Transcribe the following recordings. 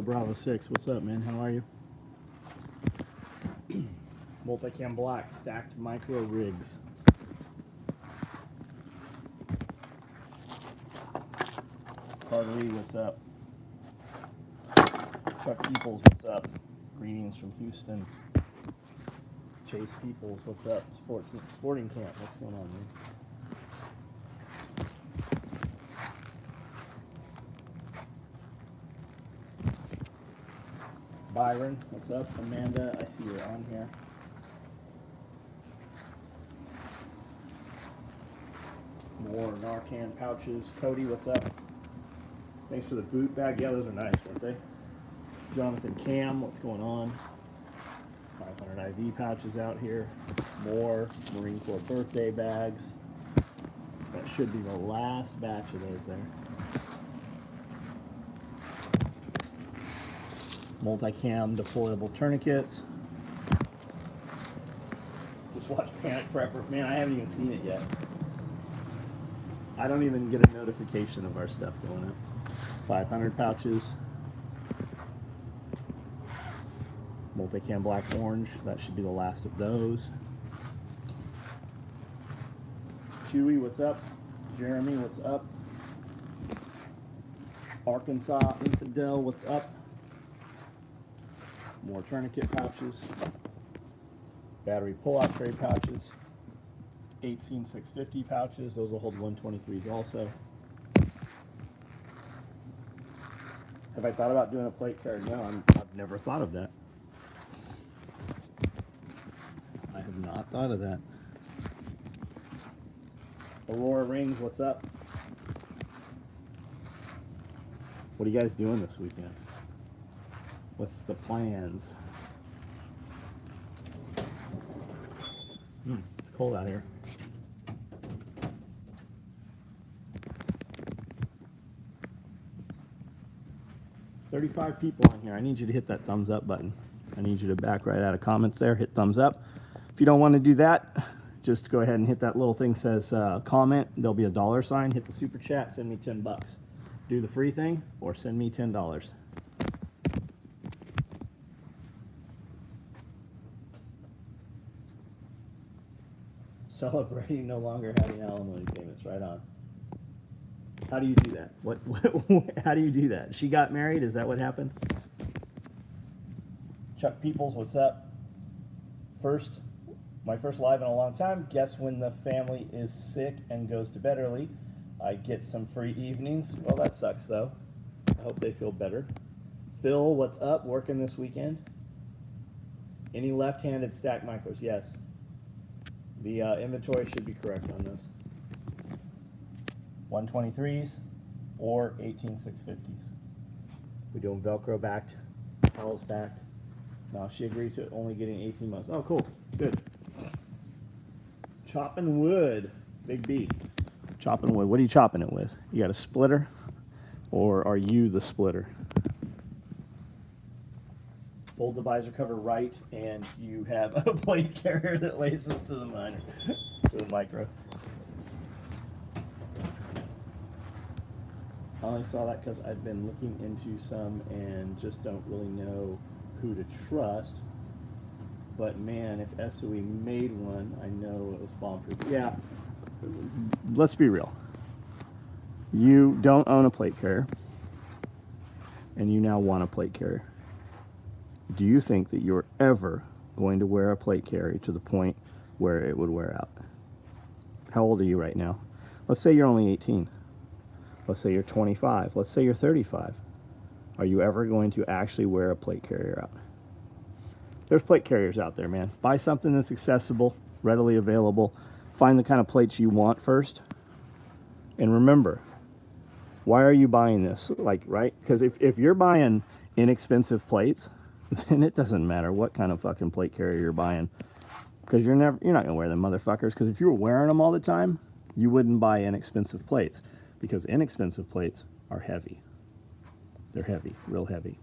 Bravo 6. What's up, man? How are you? Multicam Black, stacked micro rigs. Carly, what's up? Chuck Peoples, what's up? Greetings from Houston. Chase Peoples, what's up? Sporting Camp, what's going on, man? Byron, what's up? Amanda, I see you're on here. More Narcan pouches. Cody, what's up? Thanks for the boot bag. Yeah, those are nice, weren't they? Jonathan Cam, what's going on? 500 IV pouches out here. More Marine Corps birthday bags. That should be the last batch of those there. Multicam deployable tourniquets. Just watch Panic Prepper. Man, I haven't even seen it yet. I don't even get a notification of our stuff going up. 500 pouches. Multicam black orange. That should be the last of those. Chewy, what's up? Jeremy, what's up? Arkansas Infidel, what's up? More tourniquet pouches. Battery pull-out tray pouches. 18650 pouches. Those will hold 123s also. Have I thought about doing a plate carrier? No, I've never thought of that. I have not thought of that. Aurora Rings, what's up? What are you guys doing this weekend? What's the plans? It's cold out here. $35 people on here. I need you to hit that thumbs up button. I need you to back right out of comments there. Hit thumbs up. If you don't want to do that, just go ahead and hit that little thing that says comment. There'll be a dollar sign. Hit the super chat. Send me 10 bucks. Do the free thing or send me $10. Celebrating no longer having alimony payments. Right on. How do you do that? How do you do that? She got married? Is that what happened? Chuck Peoples, what's up? My first live in a long time. Guess when the family is sick and goes to bed early, I get some free evenings. Well, that sucks though. I hope they feel better. Phil, what's up? Working this weekend? Any left-handed stack micros? Yes. The inventory should be correct on this. 123s or 18650s. We doing Velcro backed, towels backed. No, she agreed to only getting 18 months. Oh, cool. Good. Chopping wood. Big B. Chopping wood. What are you chopping it with? You got a splitter or are you the splitter? Fold the visor cover right and you have a plate carrier that lays it to the minor, to the micro. I only saw that because I've been looking into some and just don't really know who to trust. But man, if SOE made one, I know it was bomb-proof. Yeah, let's be real. You don't own a plate carrier, and you now want a plate carrier. Do you think that you're ever going to wear a plate carrier to the point where it would wear out? How old are you right now? Let's say you're only 18. Let's say you're 25. Let's say you're 35. Are you ever going to actually wear a plate carrier out? There's plate carriers out there, man. Buy something that's accessible, readily available. Find the kind of plates you want first. And remember, why are you buying this? Like, right? Because if you're buying inexpensive plates, then it doesn't matter what kind of fucking plate carrier you're buying. Because you're not gonna wear them motherfuckers. Because if you were wearing them all the time, you wouldn't buy inexpensive plates. Because inexpensive plates are heavy. They're heavy, real heavy.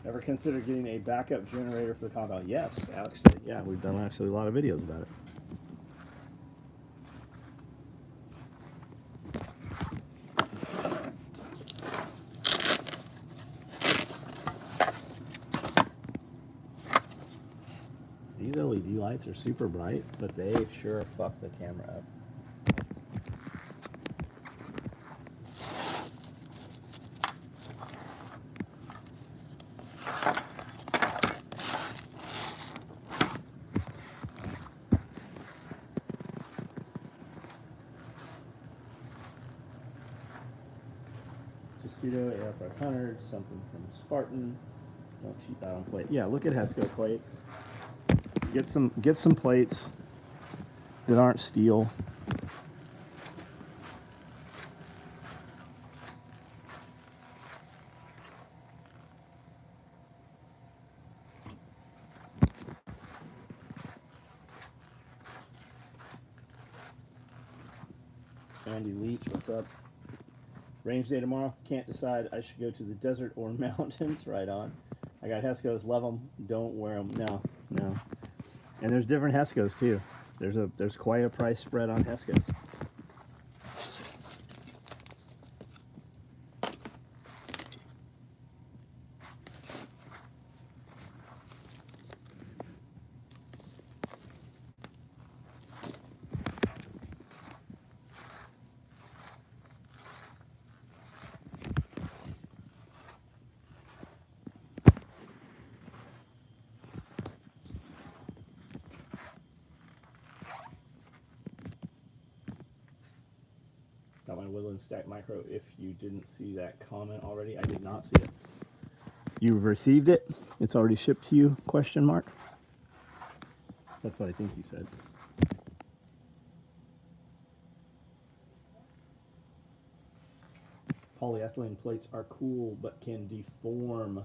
Ever consider getting a backup generator for the compound? Yes, Alex did. Yeah, we've done actually a lot of videos about it. These LED lights are super bright, but they sure fuck the camera up. Testudo AR500, something from Spartan. Don't cheap out on plate. Yeah, look at Hesco plates. Get some plates that aren't steel. Andy Leach, what's up? Range day tomorrow. Can't decide. I should go to the desert or mountains. Right on. I got Hescos. Love them. Don't wear them. No. And there's different Hescos too. There's quite a price spread on Hescos. Got my Woodland Stack Micro. If you didn't see that comment already, I did not see it. You've received it? It's already shipped to you? Question mark. That's what I think he said. Polyethylene plates are cool, but can deform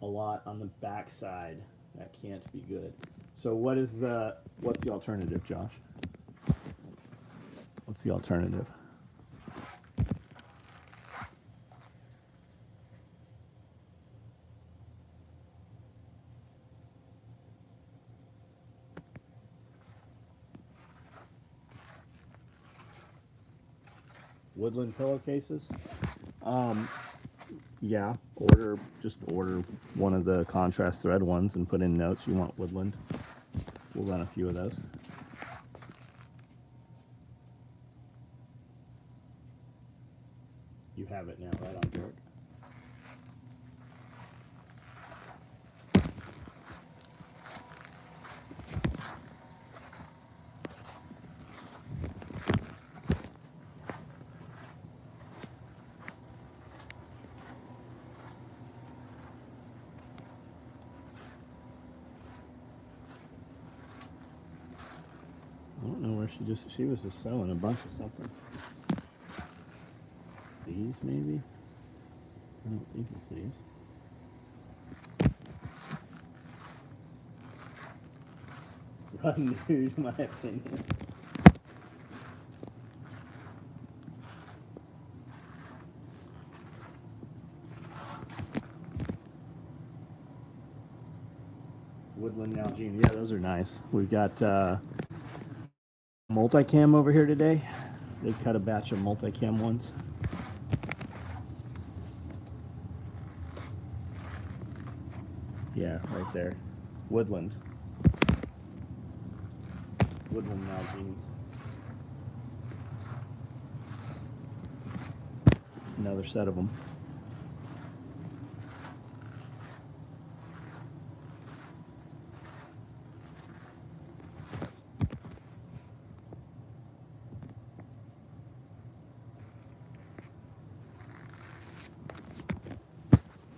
a lot on the backside. That can't be good. So what's the alternative, Josh? What's the alternative? Woodland pillowcases? Yeah, just order one of the contrast thread ones and put in notes you want Woodland. We'll run a few of those. You have it now, right on, Derek? I don't know where she was just selling a bunch of something. These maybe? I don't think it's these. Run, dude, my opinion. Woodland Nalgene. Yeah, those are nice. We've got multicam over here today. They cut a batch of multicam ones. Yeah, right there. Woodland Nalgene's. Another set of them.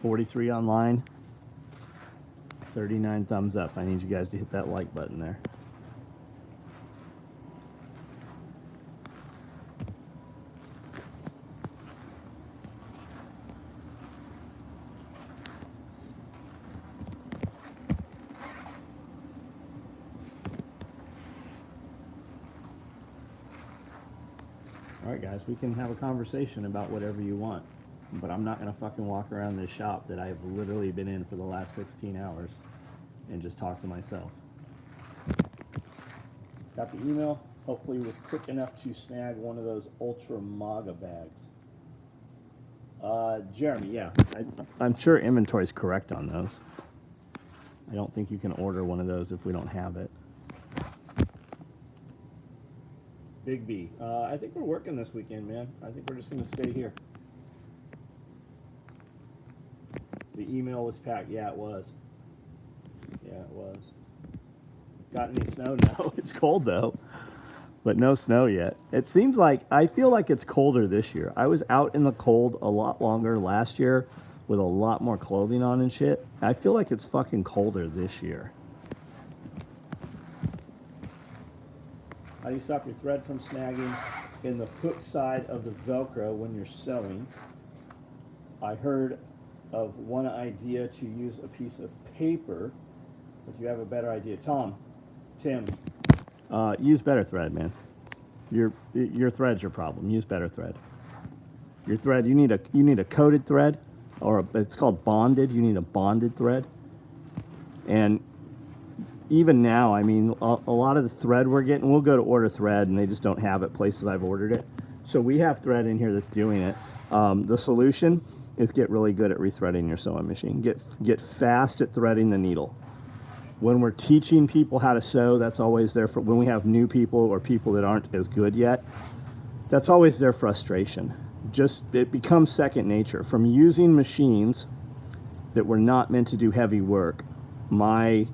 $43 online. 39 thumbs up. I need you guys to hit that like button there. All right, guys, we can have a conversation about whatever you want, but I'm not going to fucking walk around this shop that I've literally been in for the last 16 hours and just talk to myself. Got the email. Hopefully it was quick enough to snag one of those Ultra Maga bags. Jeremy, yeah, I'm sure inventory's correct on those. I don't think you can order one of those if we don't have it. Big B. I think we're working this weekend, man. I think we're just going to stay here. The email was packed. Yeah, it was. Yeah, it was. Got any snow? No. It's cold, though. But no snow yet. It seems like, I feel like it's colder this year. I was out in the cold a lot longer last year with a lot more clothing on and shit. I feel like it's fucking colder this year. How do you stop your thread from snagging in the hook side of the Velcro when you're sewing? I heard of one idea to use a piece of paper, but you have a better idea. Tim, use better thread, man. Your thread's your problem. Use better thread. Your thread, you need a coated thread, or it's called bonded. You need a bonded thread. And even now, I mean, a lot of the thread we're getting, we'll go to order thread and they just don't have it places I've ordered it. So we have thread in here that's doing it. The solution is get really good at rethreading your sewing machine. Get fast at threading the needle. When we're teaching people how to sew, that's always there for when we have new people or people that aren't as good yet. That's always their frustration. It becomes second nature. From using machines that were not meant to do heavy work, my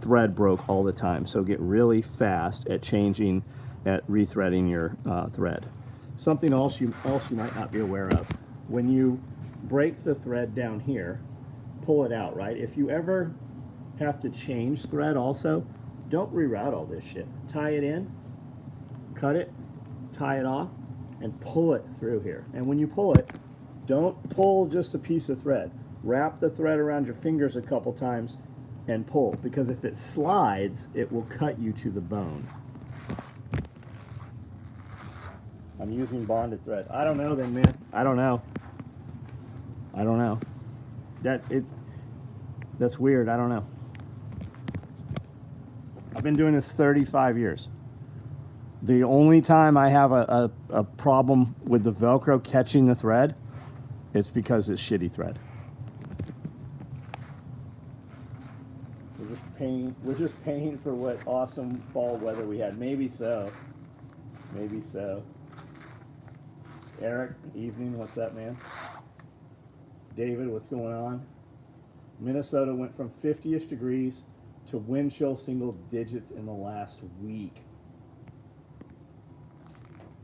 thread broke all the time. So get really fast at rethreading your thread. Something else you might not be aware of. When you break the thread down here, pull it out, right? If you ever have to change thread also, don't reroute all this shit. Tie it in, cut it, tie it off, and pull it through here. And when you pull it, don't pull just a piece of thread. Wrap the thread around your fingers a couple times and pull, because if it slides, it will cut you to the bone. I'm using bonded thread. I don't know then, man. I don't know. That's weird. I don't know. I've been doing this 35 years. The only time I have a problem with the Velcro catching the thread, it's because it's shitty thread. We're just paying for what awesome fall weather we had. Maybe so. Maybe so. Eric, evening. What's up, man? David, what's going on? Minnesota went from 50-ish degrees to wind chill single digits in the last week.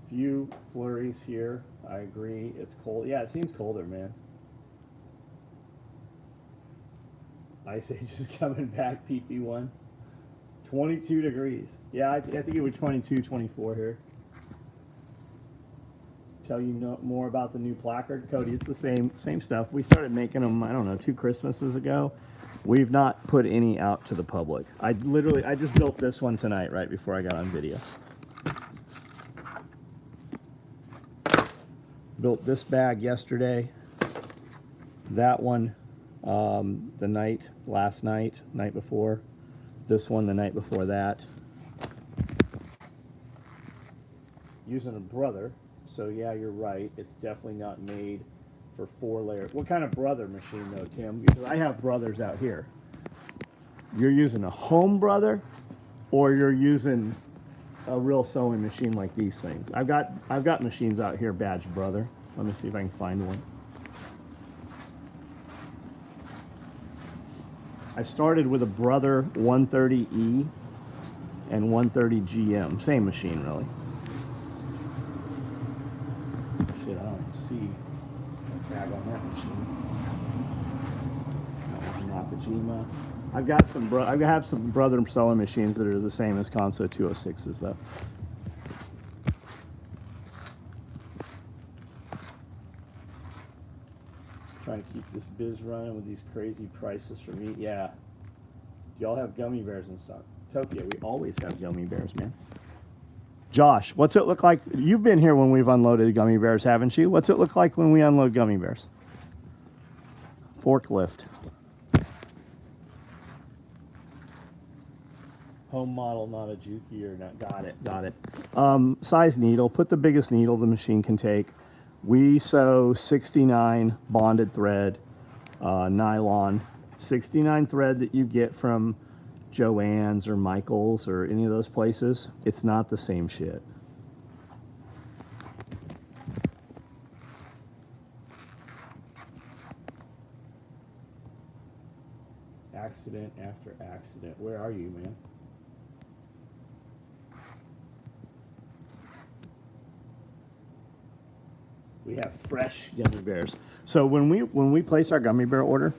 Few flurries here. I agree. It's cold. Yeah, it seems colder, man. Ice Age is coming back, PP1. 22 degrees. Yeah, I think it was 22, 24 here. Tell you more about the new placard, Cody. It's the same stuff. We started making them, I don't know, 2 Christmases ago. We've not put any out to the public. I just built this one tonight, right before I got on video. Built this bag yesterday. That one last night before. This one the night before that. Using a Brother. So yeah, you're right. It's definitely not made for 4 layers. What kind of Brother machine though, Tim? Because I have Brothers out here. You're using a home Brother, or you're using a real sewing machine like these things. I've got machines out here badged Brother. Let me see if I can find one. I started with a Brother 130E and 130 GM. Same machine, really. Shit, I don't even see a tag on that machine. That was a Nakajima. I have some Brother sewing machines that are the same as Consew 206s, though. Trying to keep this biz running with these crazy prices for meat. Yeah. Do y'all have gummy bears in stock? Tokyo, we always have gummy bears, man. Josh, what's it look like? You've been here when we've unloaded gummy bears, haven't you? What's it look like when we unload gummy bears? Forklift. Home model, not a Juki or not. Got it. Size needle. Put the biggest needle the machine can take. We sew 69 bonded thread, nylon, 69 thread that you get from Joann's or Michael's or any of those places, it's not the same shit. Accident after accident. Where are you, man? We have fresh gummy bears. So when we place our gummy bear order,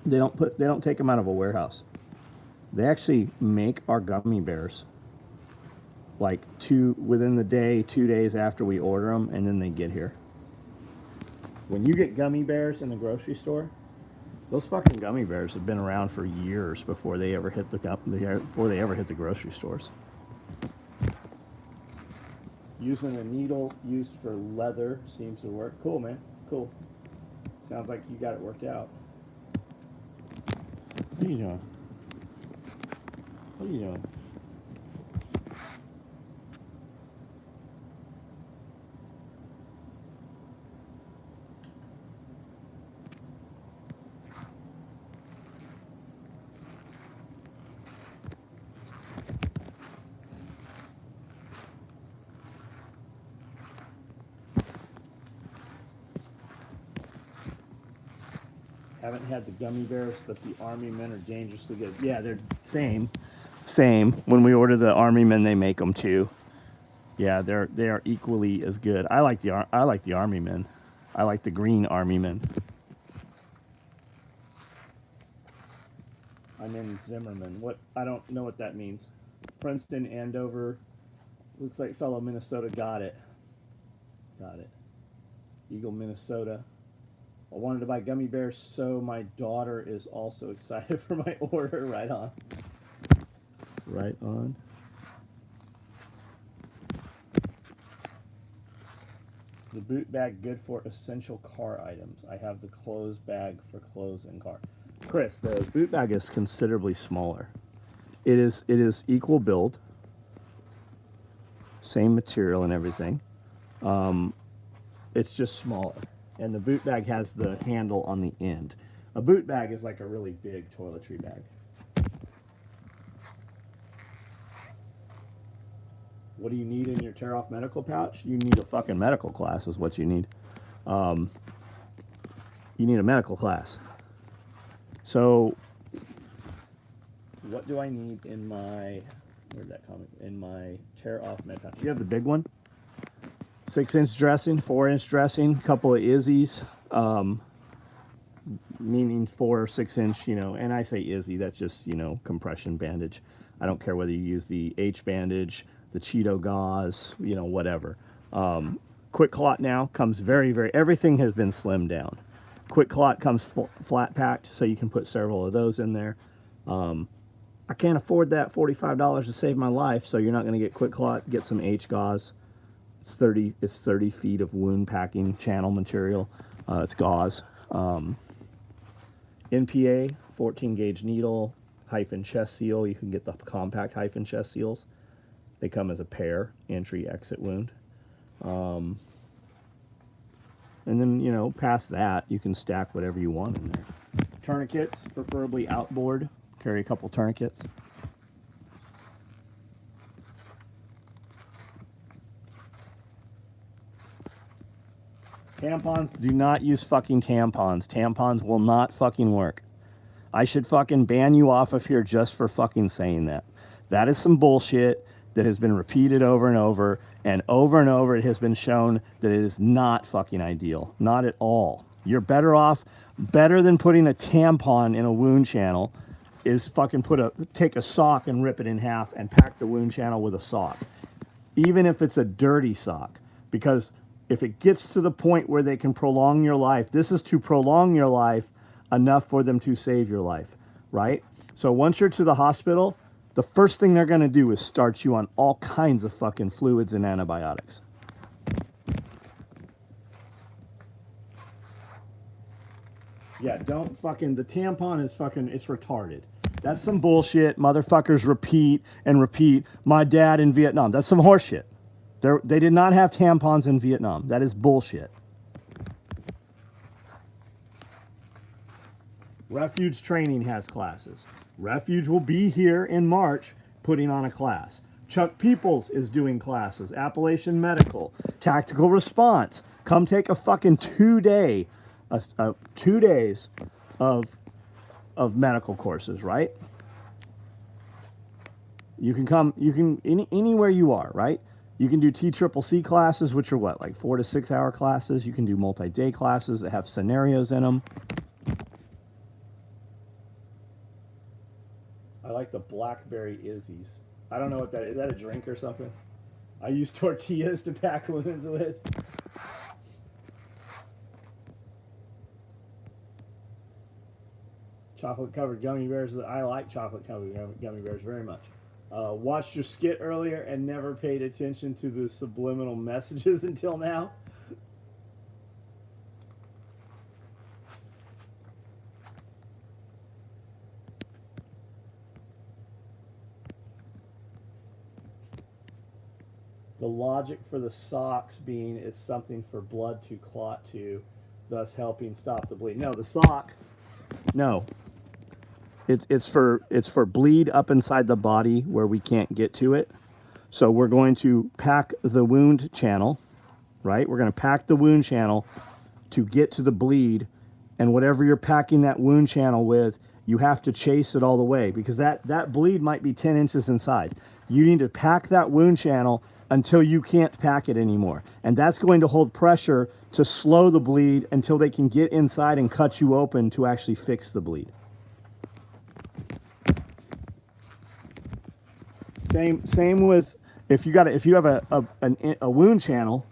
they don't take them out of a warehouse. They actually make our gummy bears like within the day, 2 days after we order them, and then they get here. When you get gummy bears in the grocery store, those fucking gummy bears have been around for years before they ever hit the grocery stores. Using a needle used for leather seems to work. Cool, man. Cool. Sounds like you got it worked out. What are you doing? What are you doing? Haven't had the gummy bears, but the Army Men are dangerously good. Yeah, they're same. When we order the Army Men, they make them too. Yeah, they are equally as good. I like the Army Men. I like the green Army Men. I'm in Zimmerman. What? I don't know what that means. Princeton, Andover. Looks like fellow Minnesota got it. Got it. Eagle, Minnesota. I wanted to buy gummy bears, so my daughter is also excited for my order. Right on. Right on. Is the boot bag good for essential car items? I have the clothes bag for clothes and car. Chris, the boot bag is considerably smaller. It is equal build, same material and everything. It's just smaller. And the boot bag has the handle on the end. A boot bag is like a really big toiletry bag. What do you need in your tear-off medical pouch? You need a fucking medical class is what you need. You need a medical class. So, what do I need in my, where'd that come? In my tear-off med pouch? You have the big one? 6-inch dressing, 4-inch dressing, couple of Izzy's, meaning 4 or 6-inch, and I say Izzy, that's just, compression bandage. I don't care whether you use the H bandage, the Cheeto gauze, whatever. Quick Clot now comes everything has been slimmed down. Quick Clot comes flat packed, so you can put several of those in there. I can't afford that $45 to save my life, so you're not going to get Quick Clot. Get some H gauze. It's 30 feet of wound packing channel material. It's gauze. NPA, 14 gauge needle, hyphen chest seal. You can get the compact hyphen chest seals. They come as a pair, entry, exit wound. And then, past that, you can stack whatever you want in there. Tourniquets, preferably outboard. Carry a couple tourniquets. Tampons, do not use fucking tampons. Tampons will not fucking work. I should fucking ban you off of here just for fucking saying that. That is some bullshit that has been repeated over and over it has been shown that it is not fucking ideal. Not at all. You're better than putting a tampon in a wound channel is fucking take a sock and rip it in half and pack the wound channel with a sock. Even if it's a dirty sock. Because if it gets to the point where they can prolong your life, this is to prolong your life enough for them to save your life, right? So once you're to the hospital, the first thing they're going to do is start you on all kinds of fucking fluids and antibiotics. Yeah, don't fucking, the tampon is fucking, it's retarded. That's some bullshit. Motherfuckers repeat and repeat. My dad in Vietnam. That's some horseshit. They did not have tampons in Vietnam. That is bullshit. Refuge Training has classes. Refuge will be here in March putting on a class. Chuck Peoples is doing classes. Appalachian Medical, Tactical Response. Come take a fucking 2 days of medical courses, right? You can come, anywhere you are, right? You can do TCCC classes, which are what, like 4 to 6 hour classes. You can do multi-day classes that have scenarios in them. I like the Blackberry Izzy's. I don't know what that is. Is that a drink or something? I use tortillas to pack wounds with. Chocolate covered gummy bears. I like chocolate covered gummy bears very much. Watched your skit earlier and never paid attention to the subliminal messages until now. The logic for the socks being is something for blood to clot to, thus helping stop the bleed. No, the sock, no. It's for bleed up inside the body where we can't get to it. So we're going to pack the wound channel, right? We're going to pack the wound channel to get to the bleed, and whatever you're packing that wound channel with, you have to chase it all the way, because that bleed might be 10 inches inside. You need to pack that wound channel until you can't pack it anymore. And that's going to hold pressure to slow the bleed until they can get inside and cut you open to actually fix the bleed. Same with if you have a wound channel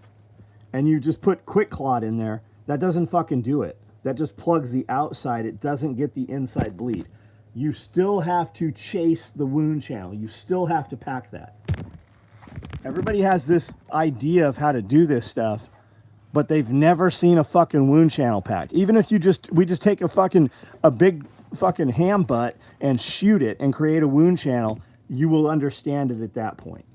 and you just put QuikClot in there, that doesn't fucking do it. That just plugs the outside. It doesn't get the inside bleed. You still have to chase the wound channel. You still have to pack that. Everybody has this idea of how to do this stuff, but they've never seen a fucking wound channel packed. Even if we just take a big fucking ham butt and shoot it and create a wound channel, you will understand it at that point.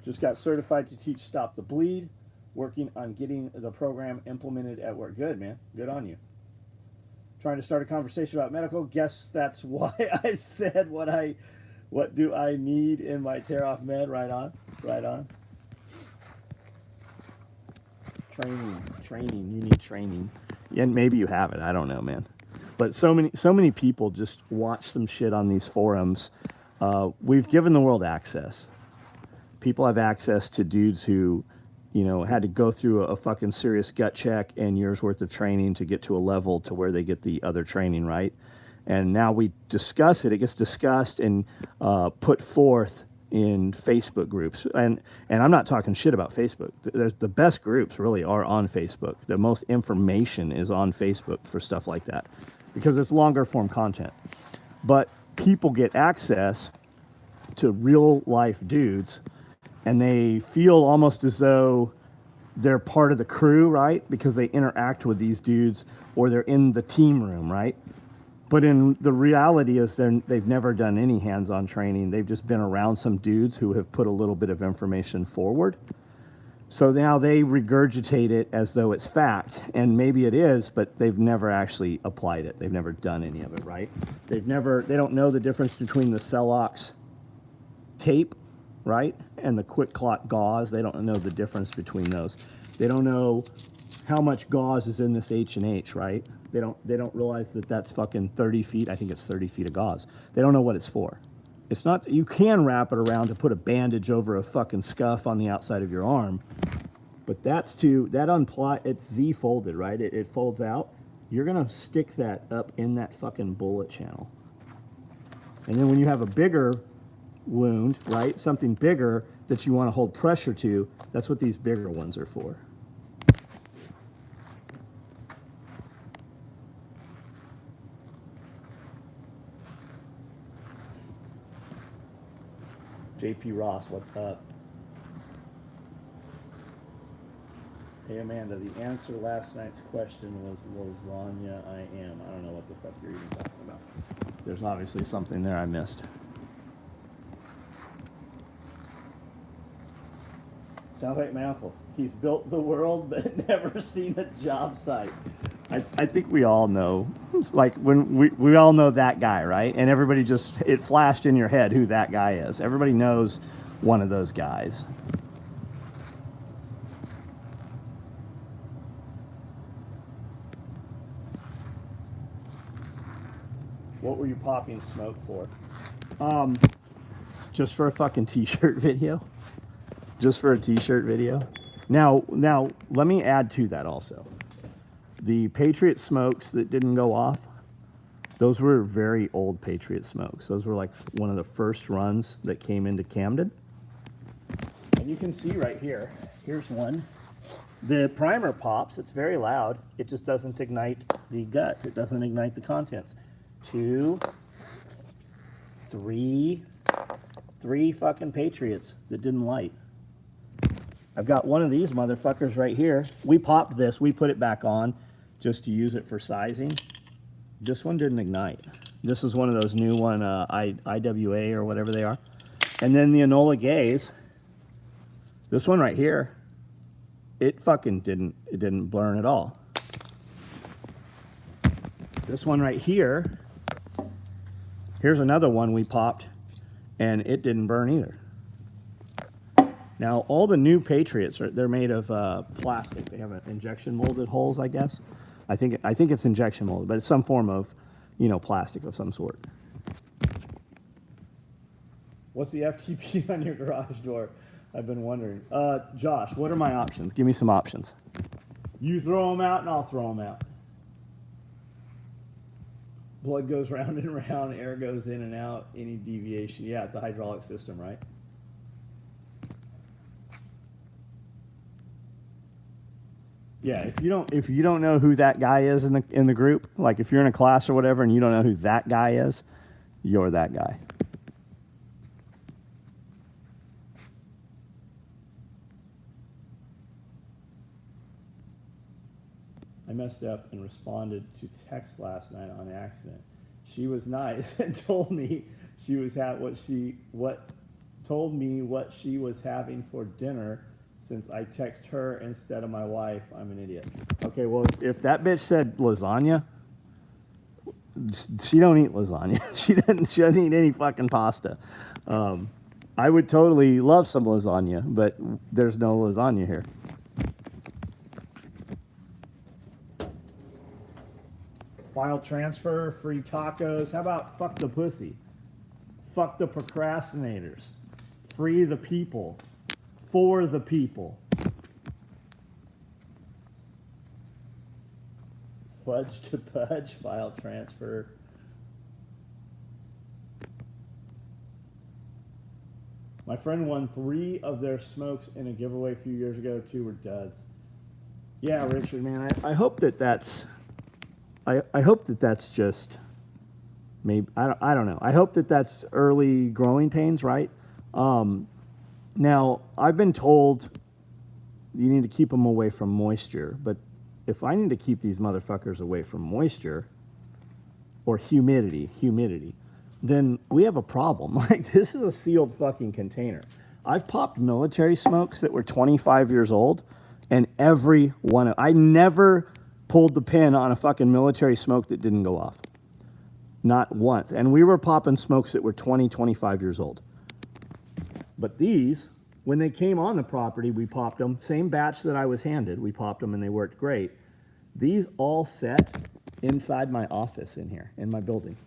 Just got certified to teach Stop the Bleed. Working on getting the program implemented at work. Good, man. Good on you. Trying to start a conversation about medical. Guess that's why I said what do I need in my tear off med? Right on. Right on. Training. You need training. And maybe you have it. I don't know, man. But so many people just watch some shit on these forums. We've given the world access. People have access to dudes who, had to go through a fucking serious gut check and years worth of training to get to a level to where they get the other training, right? And now we discuss it. It gets discussed and put forth in Facebook groups. And I'm not talking shit about Facebook. The best groups really are on Facebook. The most information is on Facebook for stuff like that because it's longer form content. But people get access to real life dudes and they feel almost as though they're part of the crew, right? Because they interact with these dudes or they're in the team room, right? But in the reality is they've never done any hands-on training. They've just been around some dudes who have put a little bit of information forward. So now they regurgitate it as though it's fact, and maybe it is, but they've never actually applied it. They've never done any of it, right? They don't know the difference between the Celox tape, right, and the QuikClot gauze. They don't know the difference between those. They don't know how much gauze is in this H&H, right? They don't realize that that's fucking 30 feet. I think it's 30 feet of gauze. They don't know what it's for. It's not, you can wrap it around to put a bandage over a fucking scuff on the outside of your arm, but it's Z folded, right? It folds out. You're gonna stick that up in that fucking bullet channel. And then when you have a bigger wound, right? Something bigger that you want to hold pressure to, that's what these bigger ones are for. JP Ross, what's up? Hey Amanda, the answer to last night's question was lasagna. I don't know what the fuck you're even talking about. There's obviously something there I missed. Sounds like my uncle. He's built the world, but never seen a job site. I think we all know. It's like when we all know that guy, right? And everybody just, it flashed in your head who that guy is. Everybody knows one of those guys. What were you popping smoke for? Just for a fucking t-shirt video. Just for a t-shirt video. Now, let me add to that also. The Patriot smokes that didn't go off, those were very old Patriot smokes. Those were like one of the first runs that came into Camden. And you can see right here, here's one. The primer pops, it's very loud. It just doesn't ignite the guts. It doesn't ignite the contents. 2, 3 fucking Patriots that didn't light. I've got one of these motherfuckers right here. We popped this, we put it back on just to use it for sizing. This one didn't ignite. This is one of those new one, IWA or whatever they are. And then the Enola Gays, this one right here, it fucking didn't burn at all. This one right here, here's another one we popped, and it didn't burn either. Now, all the new Patriots, they're made of plastic. They have injection molded holes, I guess. I think it's injection molded, but it's some form of, plastic of some sort. What's the FTP on your garage door? I've been wondering. Josh, what are my options? Give me some options. You throw them out and I'll throw them out. Blood goes round and round, air goes in and out, any deviation. Yeah, it's a hydraulic system, right? Yeah, if you don't know who that guy is in the group, like if you're in a class or whatever and you don't know who that guy is, you're that guy. I messed up and responded to text last night on accident. She was nice and told me she was told me what she was having for dinner. Since I text her instead of my wife, I'm an idiot. Okay, well, if that bitch said lasagna, she don't eat lasagna. She doesn't eat any fucking pasta. I would totally love some lasagna, but there's no lasagna here. File transfer, free tacos. How about fuck the pussy? Fuck the procrastinators. Free the people. For the people. Fudge to pudge, file transfer. My friend won 3 of their smokes in a giveaway a few years ago. 2 were duds. Yeah, Richard, man, I hope that that's... I hope that that's just... Maybe, I don't know. I hope that that's early growing pains, right? Now, I've been told you need to keep them away from moisture, but if I need to keep these motherfuckers away from moisture or humidity, then we have a problem. Like, this is a sealed fucking container. I've popped military smokes that were 25 years old, and every one of... I never pulled the pin on a fucking military smoke that didn't go off. Not once. And we were popping smokes that were 20, 25 years old. But these, when they came on the property, we popped them. Same batch that I was handed, we popped them and they worked great. These all set inside my office in here, in my building.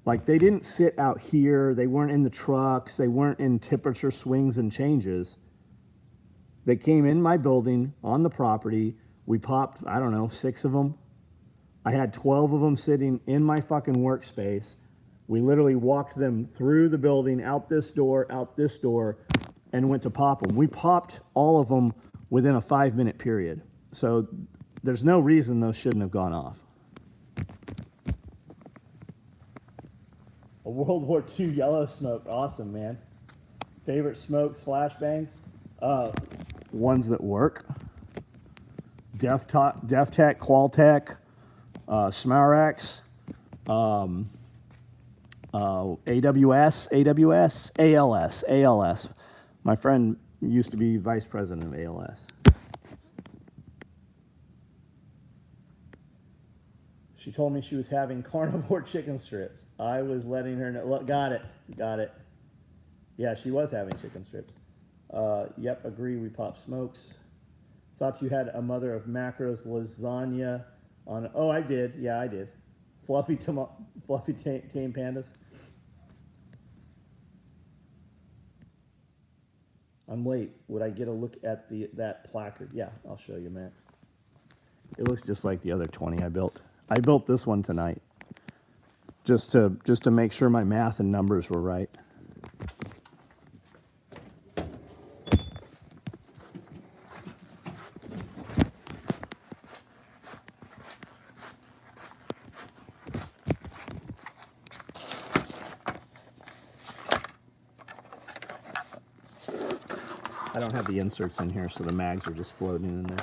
Like, they didn't sit out here. They weren't in the trucks. They weren't in temperature swings and changes. They came in my building on the property. We popped, I don't know, 6 of them. I had 12 of them sitting in my fucking workspace. We literally walked them through the building, out this door, and went to pop them. We popped all of them within a 5-minute period. So there's no reason those shouldn't have gone off. A World War II yellow smoke. Awesome, man. Favorite smokes, flashbangs? Ones that work. DefTech, Qualtech, Smarex, AWS, ALS. My friend used to be vice president of ALS. She told me she was having carnivore chicken strips. I was letting her know. Look, got it. Yeah, she was having chicken strips. Yep, agree. We pop smokes. Thought you had a mother of macros lasagna on. Oh, I did. Yeah, I did. Fluffy tame pandas. I'm late. Would I get a look at that placard? Yeah, I'll show you, Max. It looks just like the other 20 I built. I built this one tonight, just to make sure my math and numbers were right. I don't have the inserts in here, so the mags are just floating in there.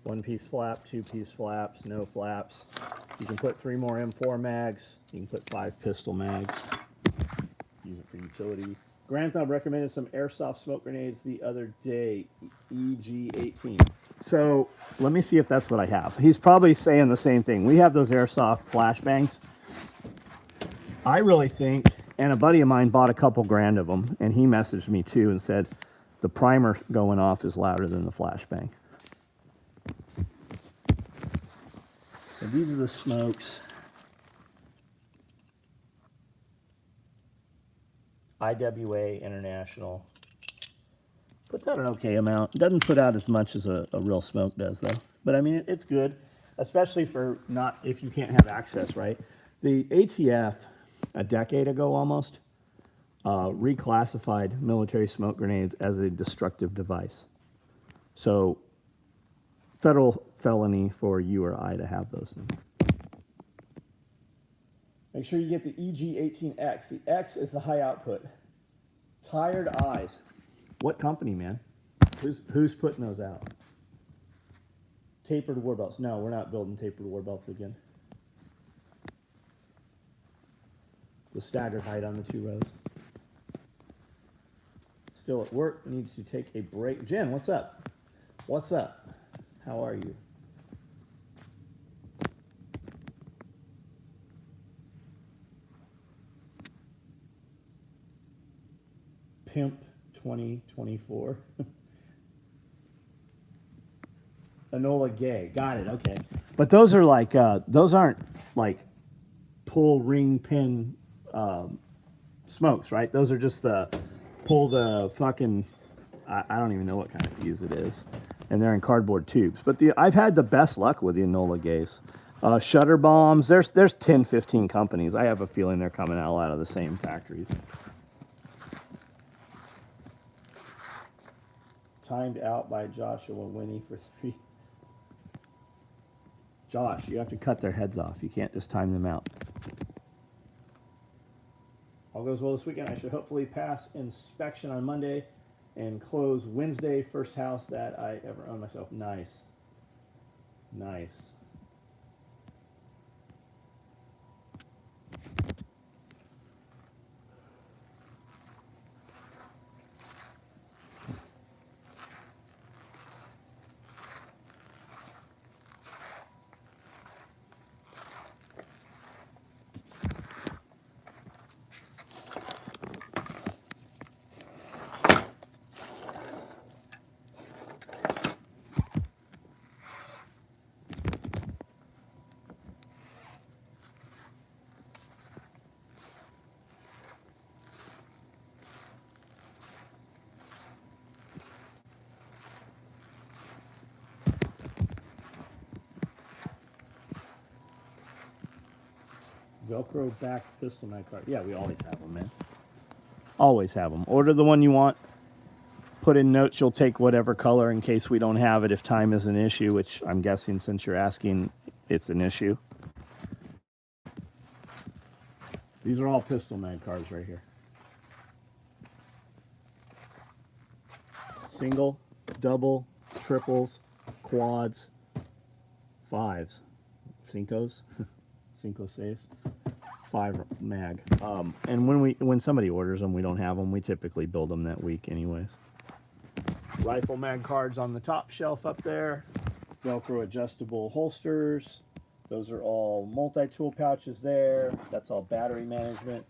One-piece flap, two-piece flaps, no flaps. You can put 3 more M4 mags. You can put 5 pistol mags. Use it for utility. Grantham recommended some airsoft smoke grenades the other day, EG-18. So let me see if that's what I have. He's probably saying the same thing. We have those airsoft flashbangs. I really think, and a buddy of mine bought a couple grand of them, and he messaged me too and said the primer going off is louder than the flashbang. So these are the smokes. IWA International. Puts out an okay amount. Doesn't put out as much as a real smoke does, though. But I mean, it's good, especially for not if you can't have access, right? The ATF, a decade ago almost, reclassified military smoke grenades as a destructive device. So, federal felony for you or I to have those things. Make sure you get the EG-18X. The X is the high output. Tired Eyes. What company, man? Who's putting those out? Tapered war belts. No, we're not building tapered war belts again. The staggered height on the 2 rows. Still at work. Needs to take a break. Jen, what's up? What's up? How are you? Pimp 2024. Enola Gay. Got it. Okay. But those are like, those aren't like pull ring pin smokes, right? Those are just the pull the fucking, I don't even know what kind of fuse it is. And they're in cardboard tubes. But I've had the best luck with the Enola Gays. Shutter bombs. There's 10, 15 companies. I have a feeling they're coming out of the same factories. Timed out by Joshua Winnie for 3. Josh, you have to cut their heads off. You can't just time them out. All goes well this weekend. I should hopefully pass inspection on Monday and close Wednesday. First house that I ever owned myself. Nice. Nice. Velcro backed pistol mag card. Yeah, we always have them, man. Always have them. Order the one you want. Put in notes you'll take whatever color in case we don't have it if time is an issue, which I'm guessing since you're asking, it's an issue. These are all pistol mag cards right here. Single, double, triples, quads, fives, cincos, cinco seis, 5 mag. And when somebody orders them, we don't have them. We typically build them that week anyways. Rifle mag cards on the top shelf up there. Velcro adjustable holsters. Those are all multi-tool pouches there. That's all battery management.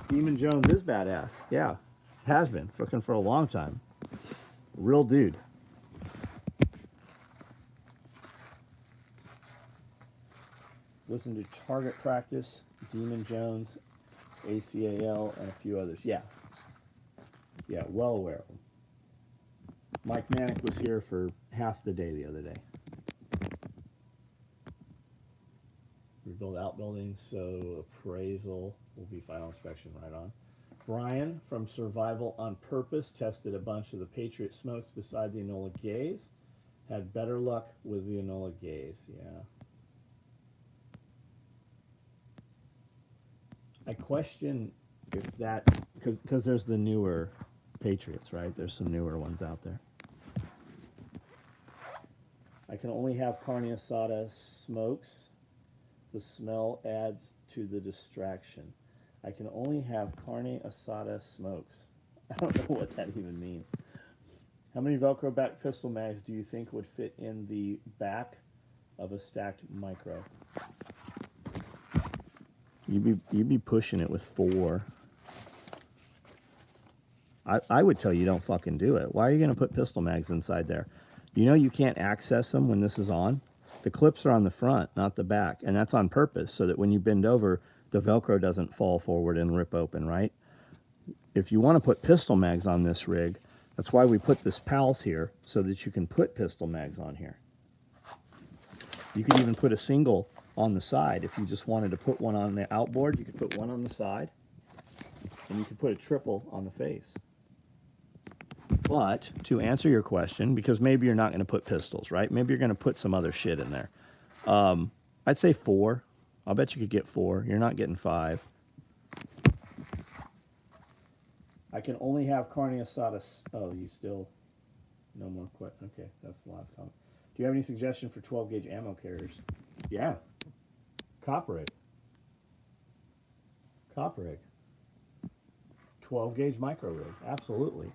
Demon Jones is badass. Yeah, has been. Fucking for a long time. Real dude. Listen to Target Practice, Demon Jones, ACAL, and a few others. Yeah. Yeah, well aware of them. Mike Manick was here for half the day the other day. We build outbuildings, so appraisal will be final inspection right on. Brian from Survival on Purpose tested a bunch of the Patriot smokes beside the Enola Gaze. Had better luck with the Enola Gaze, yeah. I question if that's, because there's the newer Patriots, right? There's some newer ones out there. I can only have carne asada smokes. The smell adds to the distraction. I can only have carne asada smokes. I don't know what that even means. How many Velcro back pistol mags do you think would fit in the back of a stacked micro? You'd be pushing it with 4. I would tell you don't fucking do it. Why are you going to put pistol mags inside there? You know you can't access them when this is on. The clips are on the front, not the back, and that's on purpose so that when you bend over, the Velcro doesn't fall forward and rip open, right? If you want to put pistol mags on this rig, that's why we put this PALS here, so that you can put pistol mags on here. You could even put a single on the side. If you just wanted to put one on the outboard, you could put one on the side, and you could put a triple on the face. But to answer your question, because maybe you're not going to put pistols, right? Maybe you're going to put some other shit in there. I'd say 4. I'll bet you could get 4. You're not getting 5. I can only have carne asada. Oh, you still... No more questions. Okay, that's the last comment. Do you have any suggestion for 12-gauge ammo carriers? Yeah. Cop rig. Cop rig. 12-gauge micro rig. Absolutely.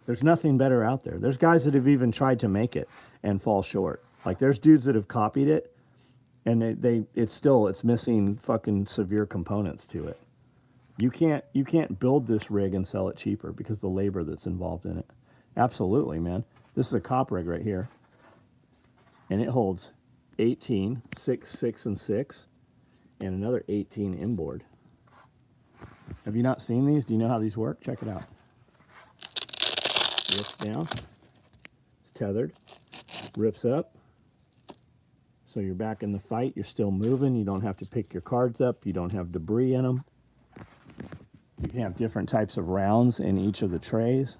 There's nothing better out there. There's guys that have even tried to make it and fall short. Like there's dudes that have copied it, and it's missing fucking severe components to it. You can't build this rig and sell it cheaper because the labor that's involved in it. Absolutely, man. This is a cop rig right here, and it holds 18, 6, 6, and 6, and another 18 inboard. Have you not seen these? Do you know how these work? Check it out. Rips down, it's tethered, rips up, so you're back in the fight, you're still moving, you don't have to pick your cards up, you don't have debris in them. You can have different types of rounds in each of the trays.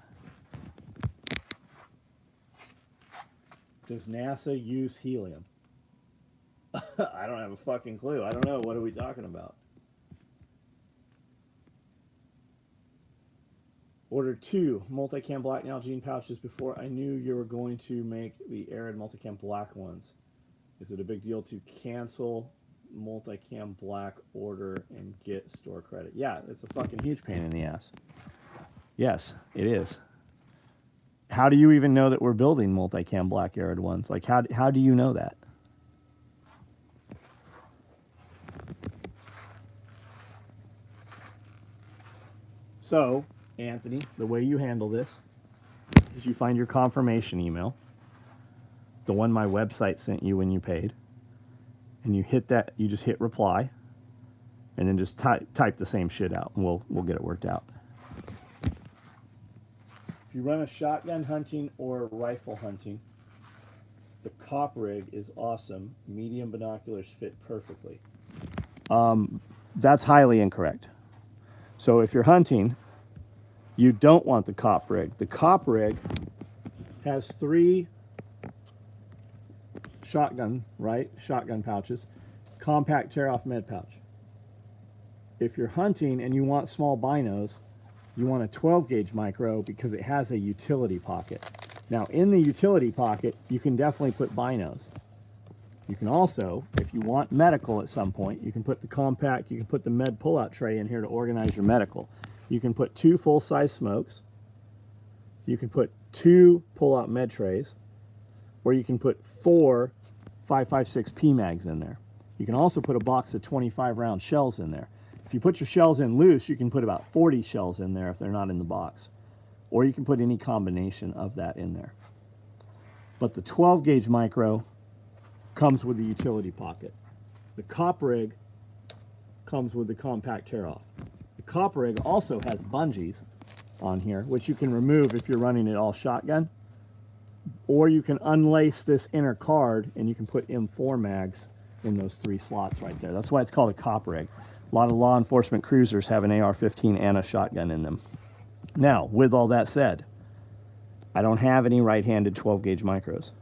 Does NASA use helium? I don't have a fucking clue. I don't know. What are we talking about? Ordered 2 multicam black Nalgene pouches before I knew you were going to make the Arid multicam black ones. Is it a big deal to cancel multicam black order and get store credit? Yeah, it's a fucking huge pain in the ass. Yes, it is. How do you even know that we're building multicam black Arid ones? Like, how do you know that? So, Anthony, the way you handle this is you find your confirmation email, the one my website sent you when you paid, and you hit that, you just hit reply, and then just type the same shit out, and we'll get it worked out. If you run a shotgun hunting or rifle hunting, the cop rig is awesome. Medium binoculars fit perfectly. That's highly incorrect. So if you're hunting, you don't want the cop rig. The cop rig has 3 shotgun pouches, compact tear-off med pouch. If you're hunting and you want small binos, You want a 12 gauge micro because it has a utility pocket. Now in the utility pocket, you can definitely put binos. You can also, if you want medical at some point, you can put the compact, you can put the med pullout tray in here to organize your medical. You can put 2 full-size smokes. You can put 2 pull-out med trays, or you can put 4 5.56 PMags in there. You can also put a box of 25 round shells in there. If you put your shells in loose, you can put about 40 shells in there if they're not in the box. Or you can put any combination of that in there. But the 12 gauge micro comes with the utility pocket. The cop rig comes with the compact tear off. The cop rig also has bungees on here, which you can remove if you're running it all shotgun. Or you can unlace this inner card and you can put M4 mags in those 3 slots right there. That's why it's called a cop rig. A lot of law enforcement cruisers have an AR-15 and a shotgun in them. Now, with all that said, I don't have any right-handed 12 gauge micros.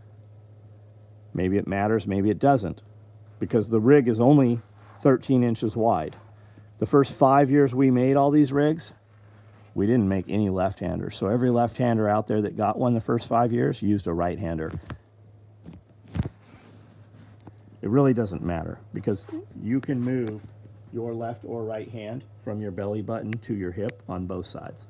Maybe it matters, maybe it doesn't, because the rig is only 13 inches wide. The first 5 years we made all these rigs, we didn't make any left-handers. So every left-hander out there that got one the first 5 years used a right-hander. It really doesn't matter because you can move your left or right hand from your belly button to your hip on both sides.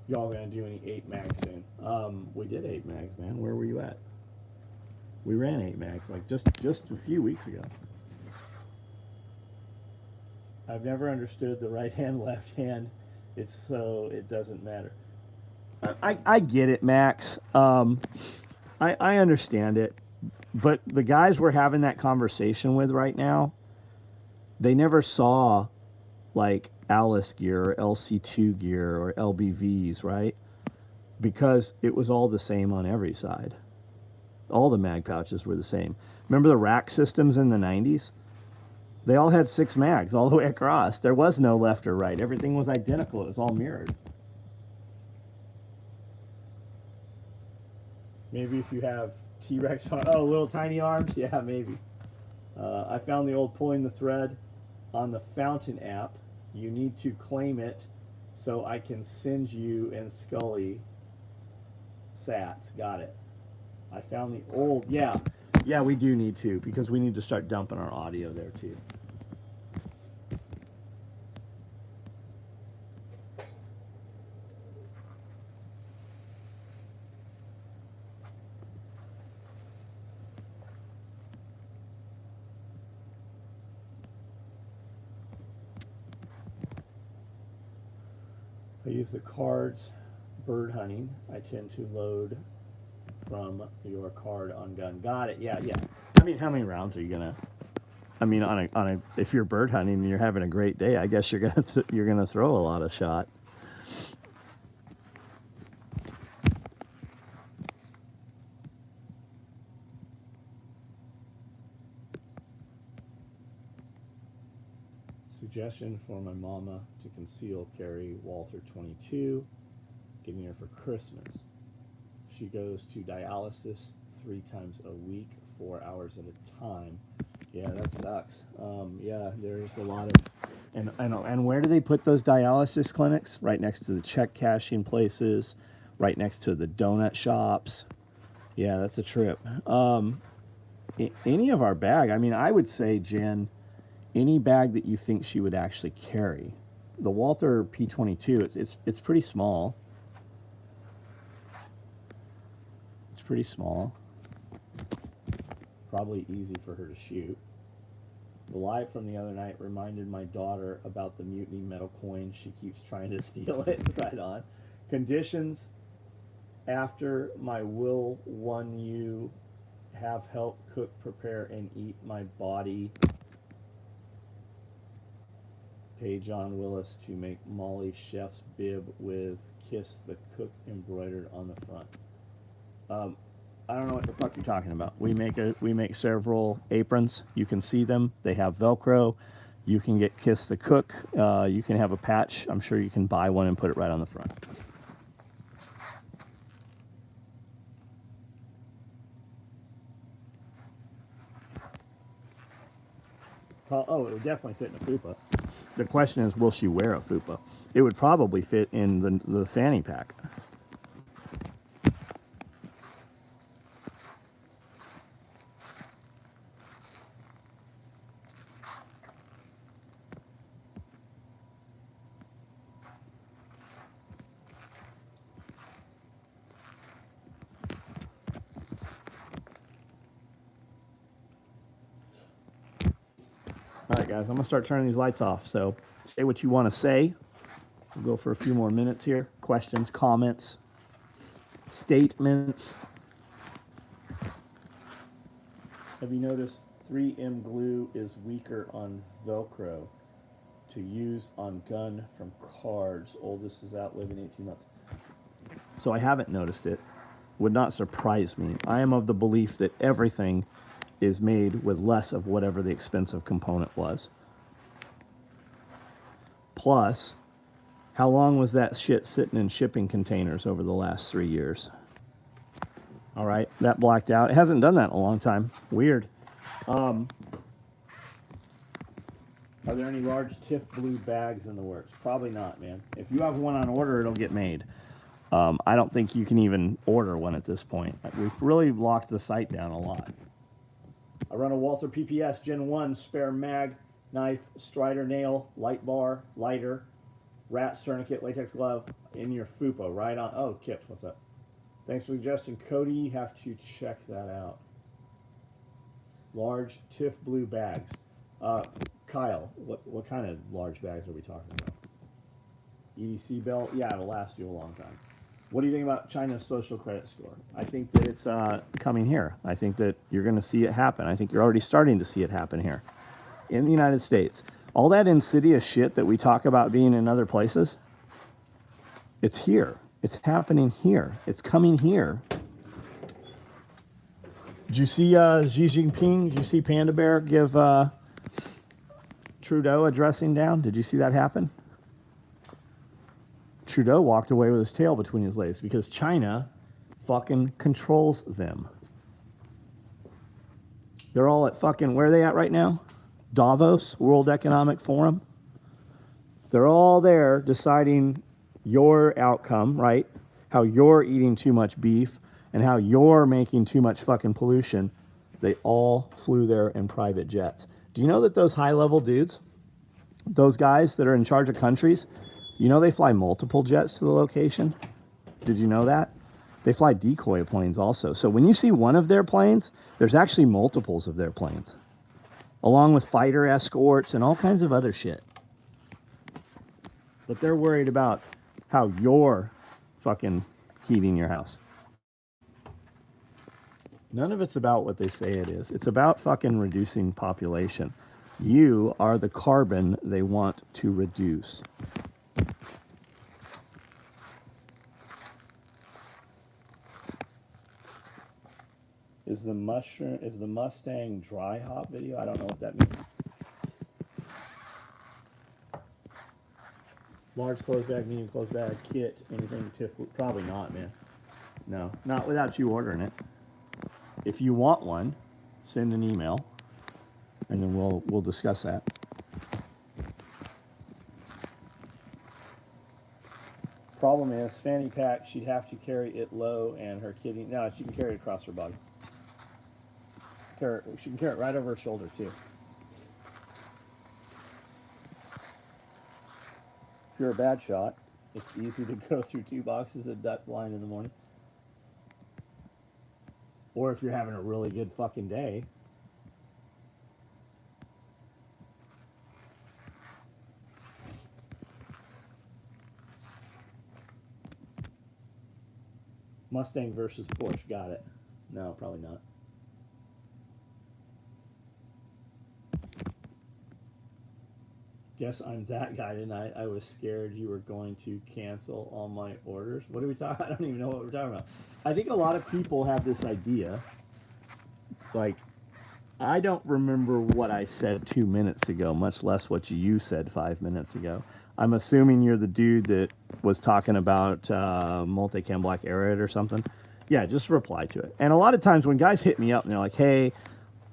Y'all gonna do any 8 mags soon? We did 8 mags, man. Where were you at? We ran 8 mags like just a few weeks ago. I've never understood the right hand, left hand. It's so it doesn't matter. I get it, Max. I understand it, but the guys we're having that conversation with right now, they never saw like Alice gear or LC2 gear or LBVs, right? Because it was all the same on every side. All the mag pouches were the same. Remember the rack systems in the 90s? They all had 6 mags all the way across. There was no left or right. Everything was identical. It was all mirrored. Maybe if you have T-Rex arms. Oh, little tiny arms? Yeah, maybe. I found the old Pulling the Thread on the Fountain app. You need to claim it so I can send you and Scully sats. Got it. I found the old, yeah, we do need to because we need to start dumping our audio there too. I use the cards bird hunting. I tend to load from your card on gun. Got it. Yeah. I mean, how many rounds are you gonna? I mean, on a if you're bird hunting and you're having a great day, I guess you're gonna throw a lot of shot. Suggestion for my mama to conceal carry Walther 22, getting her for Christmas. She goes to dialysis 3 times a week, 4 hours at a time. Yeah, that sucks. Yeah, there's a lot of, and where do they put those dialysis clinics? Right next to the check cashing places, right next to the donut shops. Yeah, that's a trip. Any of our bag, I mean, I would say, Jen, any bag that you think she would actually carry. The Walther P22, it's pretty small. Pretty small, probably easy for her to shoot. The live from the other night reminded my daughter about the mutiny metal coin. She keeps trying to steal it. Right on. Conditions after my will one you have help cook, prepare, and eat my body. Pay John Willis to make Molly Chef's bib with Kiss the Cook embroidered on the front. I don't know what the fuck you're talking about. We make several aprons. You can see them. They have Velcro. You can get Kiss the Cook. You can have a patch. I'm sure you can buy one and put it right on the front. Oh, it would definitely fit in a fupa. The question is, will she wear a fupa? It would probably fit in the fanny pack. All right, guys, I'm going to start turning these lights off. So say what you want to say. We'll go for a few more minutes here. Questions, comments, statements. Have you noticed 3M glue is weaker on Velcro to use on gun from cards? Oldest is out living 18 months. So I haven't noticed it. Would not surprise me. I am of the belief that everything is made with less of whatever the expensive component was. Plus, how long was that shit sitting in shipping containers over the last 3 years? All right, that blacked out. It hasn't done that in a long time. Weird. Are there any large TIFF blue bags in the works? Probably not, man. If you have one on order, it'll get made. I don't think you can even order one at this point. We've really locked the site down a lot. I run a Walther PPS Gen 1 spare mag, knife, strider nail, light bar, lighter, rat's tourniquet, latex glove in your FUPA right on. Oh, Kips, what's up? Thanks for suggesting. Cody, you have to check that out. Large TIFF blue bags. Kyle, what kind of large bags are we talking about? EDC belt? Yeah, it'll last you a long time. What do you think about China's social credit score? I think that it's coming here. I think that you're going to see it happen. I think you're already starting to see it happen here in the United States. All that insidious shit that we talk about being in other places, it's here. It's happening here. It's coming here. Did you see Xi Jinping? Did you see Panda Bear give Trudeau a dressing down? Did you see that happen? Trudeau walked away with his tail between his legs because China fucking controls them. They're all at fucking, where are they at right now? Davos, World Economic Forum. They're all there deciding your outcome, right? How you're eating too much beef and how you're making too much fucking pollution. They all flew there in private jets. Do you know that those high-level dudes, those guys that are in charge of countries, you know they fly multiple jets to the location? Did you know that? They fly decoy planes also. So when you see one of their planes, there's actually multiples of their planes, along with fighter escorts and all kinds of other shit. But they're worried about how you're fucking heating your house. None of it's about what they say it is. It's about fucking reducing population. You are the carbon they want to reduce. Is the Mustang dry hop video? I don't know what that means. Large clothes bag, medium clothes bag, kit, anything TIFF? Probably not, man. No, not without you ordering it. If you want one, send an email, and then we'll discuss that. Problem is, fanny pack, she'd have to carry it low, and her kitty. No, she can carry it across her body. She can carry it right over her shoulder too. If you're a bad shot, it's easy to go through 2 boxes of duck blind in the morning. Or if you're having a really good fucking day. Mustang versus Porsche, got it. No, probably not. Guess I'm that guy tonight. I was scared you were going to cancel all my orders. What are we talking about? I don't even know what we're talking about. I think a lot of people have this idea. Like, I don't remember what I said 2 minutes ago, much less what you said 5 minutes ago. I'm assuming you're the dude that was talking about multicam black aerator or something. Yeah, just reply to it. And a lot of times when guys hit me up and they're like, hey,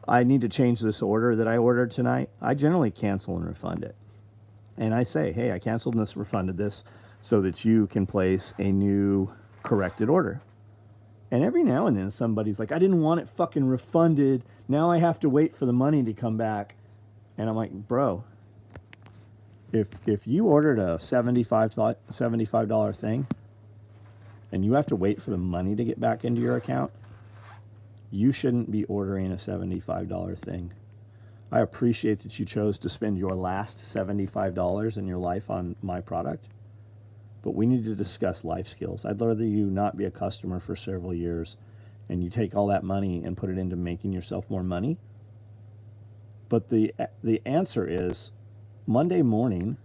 I need to change this order that I ordered tonight, I generally cancel and refund it. And I say, hey, I canceled this, refunded this, so that you can place a new corrected order. And every now and then somebody's like, I didn't want it fucking refunded. Now I have to wait for the money to come back. And I'm like, bro, if you ordered a $75 thing and you have to wait for the money to get back into your account, you shouldn't be ordering a $75 thing. I appreciate that you chose to spend your last $75 in your life on my product, but we need to discuss life skills. I'd rather you not be a customer for several years and you take all that money and put it into making yourself more money. But the answer is Monday morning,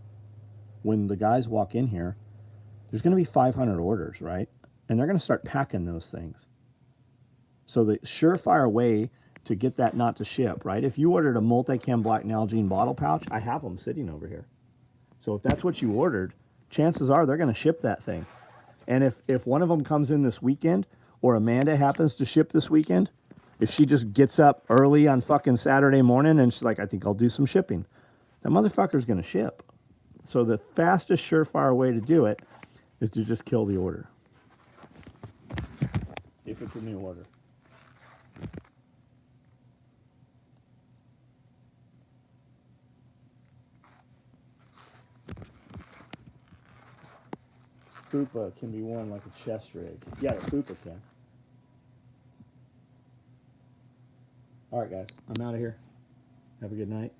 when the guys walk in here, there's going to be 500 orders, right? And they're going to start packing those things. So the surefire way to get that not to ship, right? If you ordered a Multicam Black Nalgene bottle pouch, I have them sitting over here. So if that's what you ordered, chances are they're going to ship that thing. And if one of them comes in this weekend, or Amanda happens to ship this weekend, if she just gets up early on fucking Saturday morning and she's like, I think I'll do some shipping, that motherfucker's going to ship. So the fastest, surefire way to do it is to just kill the order. If it's a new order. Fupa can be worn like a chest rig. Yeah, the Fupa can. All right, guys, I'm out of here. Have a good night.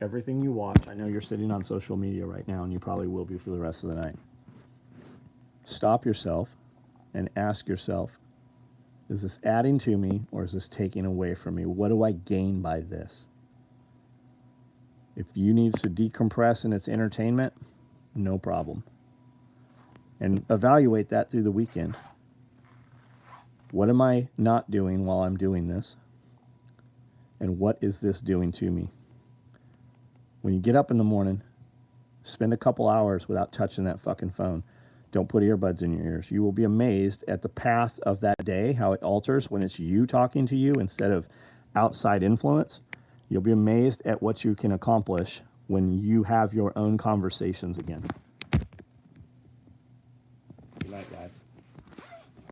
Everything you watch, I know you're sitting on social media right now, and you probably will be for the rest of the night. Stop yourself and ask yourself, is this adding to me or is this taking away from me? What do I gain by this? If you need to decompress and it's entertainment, no problem. And evaluate that through the weekend. What am I not doing while I'm doing this? And what is this doing to me? When you get up in the morning, spend a couple hours without touching that fucking phone. Don't put earbuds in your ears. You will be amazed at the path of that day, how it alters when it's you talking to you instead of outside influence. You'll be amazed at what you can accomplish when you have your own conversations again. Good night, guys.